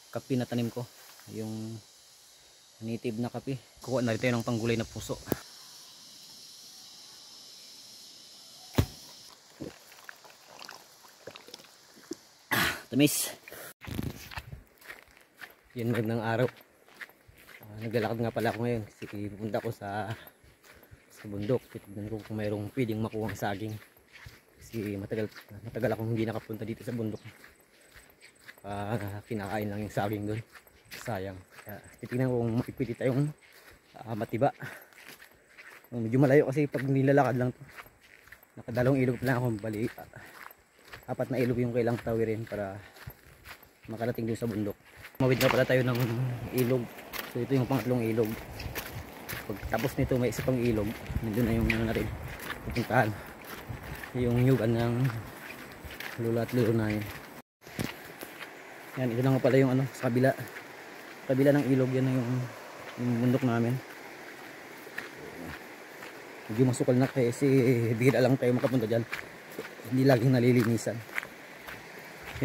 kape na tanim ko, yung native na kape. Kuha na rin tayo ng panggulay na puso. Tamis. Yan, magandang araw. Naglalakad nga pala ako ngayon kasi pupunta ko sa bundok. Titignan ko kung mayroong pwedeng makuha ang saging. Kasi matagal akong hindi nakapunta dito sa bundok. Kinakain lang yung saging doon. Sayang. Kaya titignan ko kung makipili tayong matiba. Medyo malayo kasi pag nilalakad lang to. Nakadalawang ilog na ako, bali apat na ilog yung kailang tawirin para makarating doon sa bundok. Mawid na pala tayo ng ilog. So ito yung pangatlong ilog. Pagtapos nito may isa pang ilog. Nandun na yung natin pupuntahan. Yung nyugan ng lula at lolo na yun. Yan, ito na nga pala yung sa kabila ng ilog. Yan na yung bundok namin. Medyo masukal na kasi bihira lang tayo makapunta dyan. Hindi laging nalilinisan.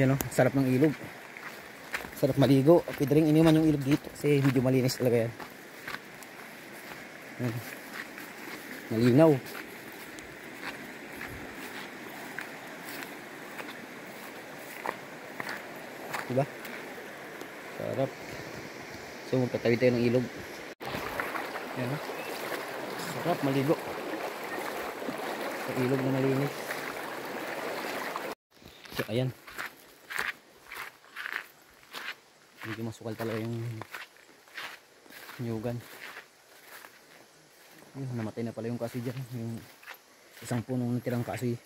Yan o, sarap ng ilog. Sarap maligo. Pwede rin iniman yung ilog dito kasi medyo malinis talaga yan. Malinaw. Diba? Sarap. So magpatawid tayo ng ilog. Yan o. Sarap maligo sa ilog na malinis. So ayan, medyo masukal talaga yung nyugan. Yun, namatay na pala yung kasoy dyan, yung isang punong natirang kasoy.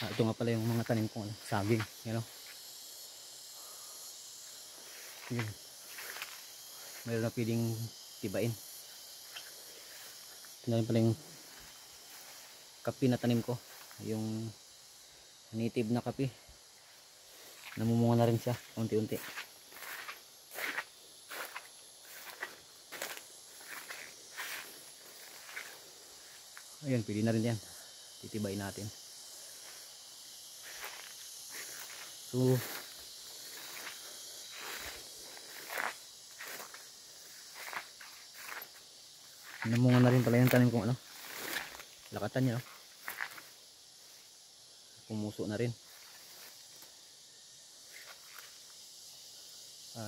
Ito nga pala yung mga tanim kong saging, you know? Yun, mayroon na pwedeng tibain. Ito na rin pala yung kape na tanim ko, yung native na kape. Namumunga na rin siya unti-unti. Ayun, pwede na rin yan. Titibayin natin. So namunga na rin pala yung tanim kong lakatan niya. Pumuso na rin.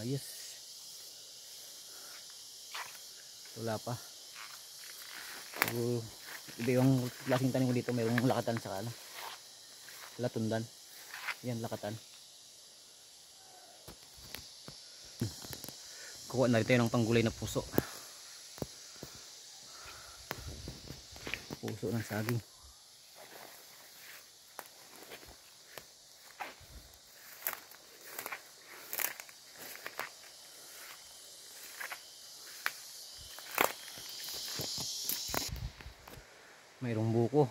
Yes. Wala pa. So, iba yung klaseng tanim ko dito. Mayroong lakatan sa latundan. Yan, lakatan. Kuha na rin tayo ng panggulay na puso. Puso ng saging. Mayroong buko.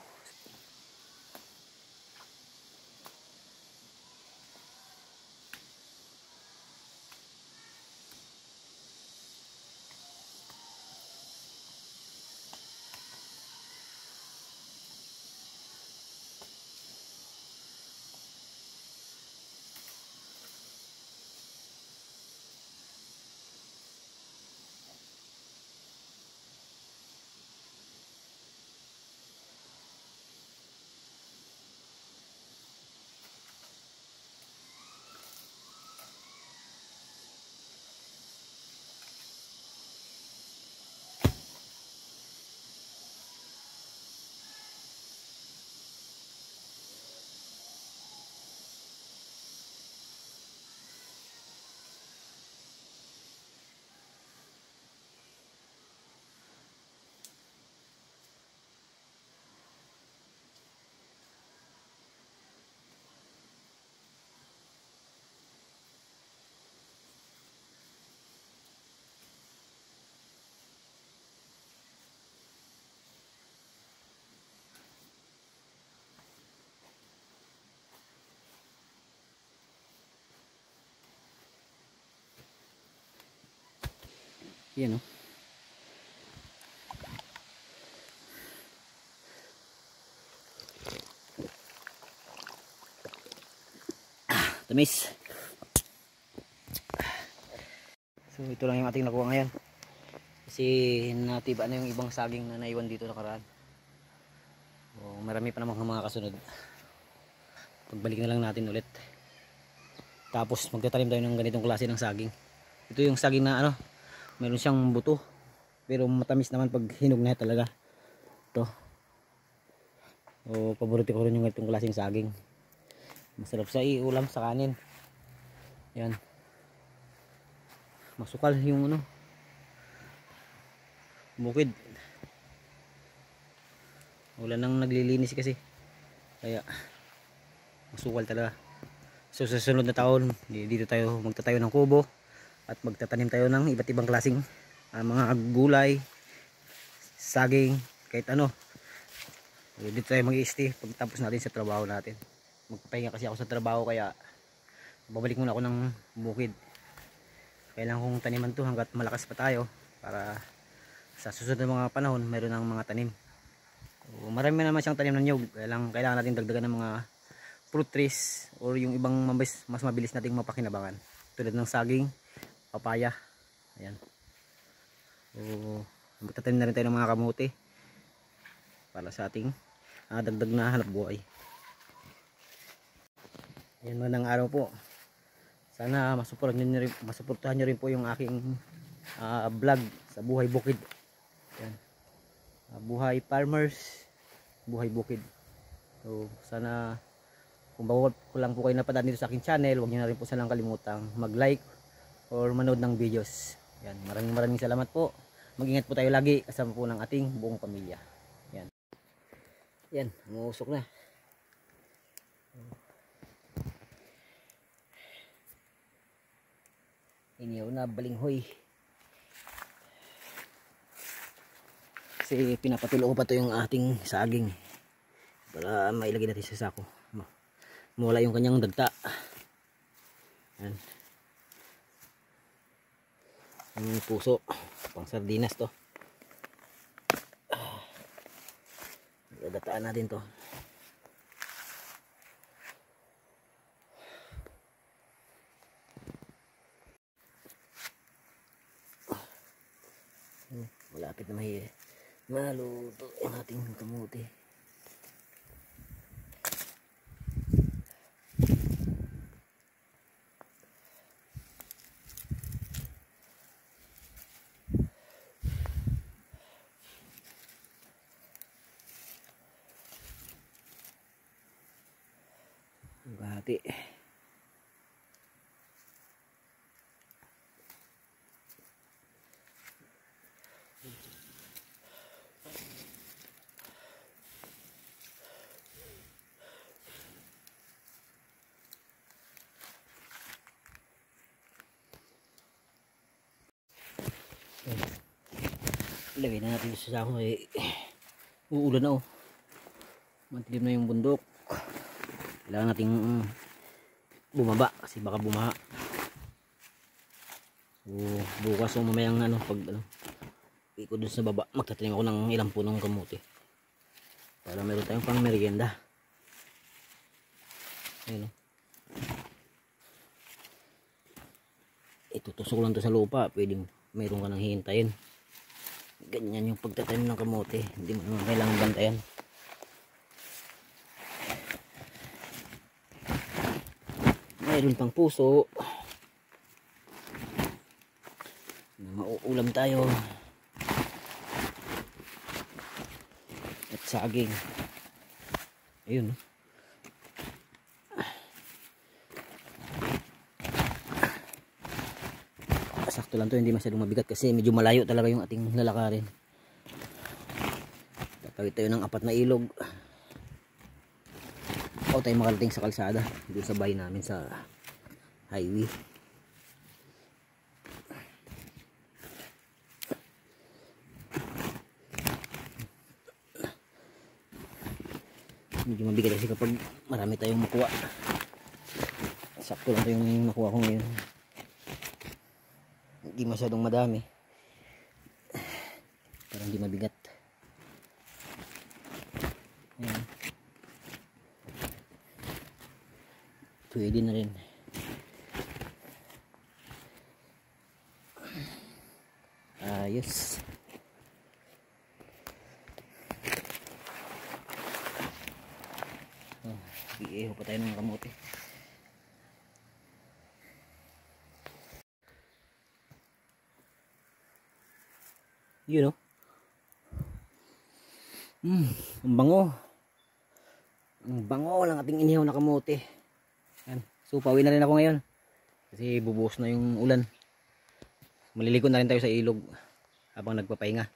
Yan o. Tamis. So ito lang yung ating nakuha ngayon. Kasi natiba na yung ibang saging na naiwan dito nakaraan. So, marami pa namang mga kasunod. Pagbalik na lang natin ulit. Tapos magtatanim tayo ng ganitong klase ng saging. Ito yung saging na ano, meron siyang buto. Pero matamis naman pag hinog na talaga. Ito. O paborito ko rin yung ganitong klaseng saging. Masarap sa iulam sa kanin. Yan. Masukal yung ano. Bukid. Wala nang naglilinis kasi. Kaya masukal talaga. So sa susunod na taon, dito tayo magtatayo ng kubo at magtatanim tayo ng iba't ibang klaseng mga gulay, saging, kahit ano. Dito tayo mag-i-stay pagtapos natin sa trabaho natin. Magpapahinga kasi ako sa trabaho kaya babalik muna ako ng bukid. Kailangan kong taniman to hanggat malakas pa tayo para sa susunod na mga panahon mayroon ng mga tanim. So, marami naman siyang tanim ng nyug. Kailangan natin dagdagan ng mga fruit trees or yung ibang mas mabilis nating mapakinabangan. Tulad ng saging, papaya. Ayan. So, magtatanim na rin tayo ng mga kamote para sa ating dagdag na hanap buhay. Ayan, magandang araw po. Sana masuportahan nyo rin po yung aking vlog sa buhay bukid. Ayan. Buhay farmers, buhay bukid. So sana kung bago ko lang po kayo napadaan dito sa aking channel, huwag nyo na rin po sanang kalimutang mag-like or manood ng videos. Ayan. Maraming salamat po. Mag-ingat po tayo lagi kasama po ng ating buong pamilya. Ayan. Ayan, umuusok na. Iniyaw na balinghoy. Kasi pinapatulo ko pa to yung ating saging para mailagay natin sa sako. Mawala yung kanyang dagta. Ayan. Ang puso pang sardinas to. Dadataan natin to. Malapit na maluto yung ating kamote. Bahati. Lagay na natin sa sako uulan na matilim na yung bundok. Kailangan nating bumaba kasi baka bumaha. So bukas o mamayang pag ikot dun sa baba magtatanim ako ng ilang punong kamote para meron tayong pang merienda. Ayun itutusok lang to sa lupa, pwedeng mayroon ka nang hihintayin. Ganyan yung pagtatanim ng kamote, hindi mo naman kailangan bantayan. Mayroon pang puso na mauulam tayo at saging. Ayun sakto lang to, hindi masyadong mabigat kasi medyo malayo talaga yung ating lalakarin. Tatawid tayo ng 4 na ilog o tayo makarating sa kalsada doon sa bahay namin sa highway. Medyo mabigat kasi kapag marami tayong makuha. Sakto lang to yung nakuha ko ngayon, hindi masyadong madami para hindi mabigat. Ayan. Pwede na rin. Ayos. Oh, iiho pa tayo ng kamote. Yun, oh. Ang bango. Ang bango ng ating inihaw na kamote. Yan. So, pauwi na rin ako ngayon. Kasi bubuhos na yung ulan. Maliligo na rin tayo sa ilog habang nagpapahinga.